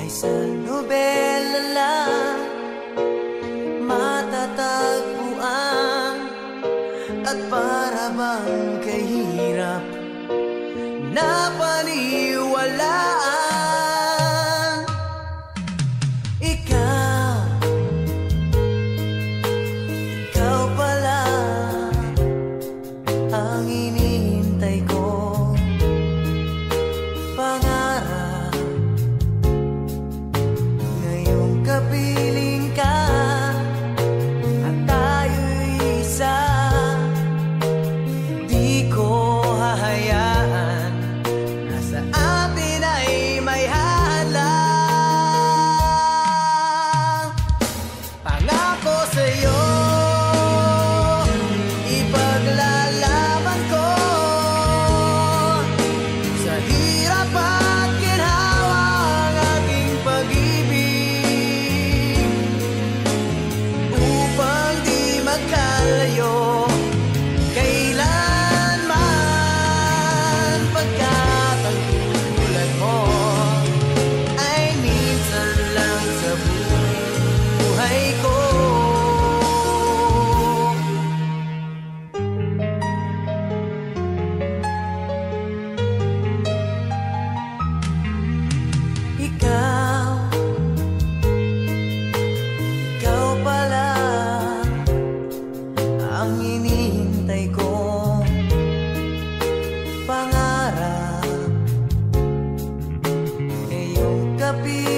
ay sa nobela lang matatagpuan. At para bang kahirap na paniwalaan. Ikaw pala ang hinihintay ko, pangarap. Ngayong kapiling ka at tayo'y isa, di ko hahayaan na sa atin ay may hadlang. Pangako sa'yo, ipaglalaban ko sa hirap at ginhawa ang aking pag-ibig, upang di magkalayo kailanman, pagkat ang tulad mo ay minsan lang sa buhay ko. Ikaw pala ang hinihintay ko, pangarap. Ngayong kapiling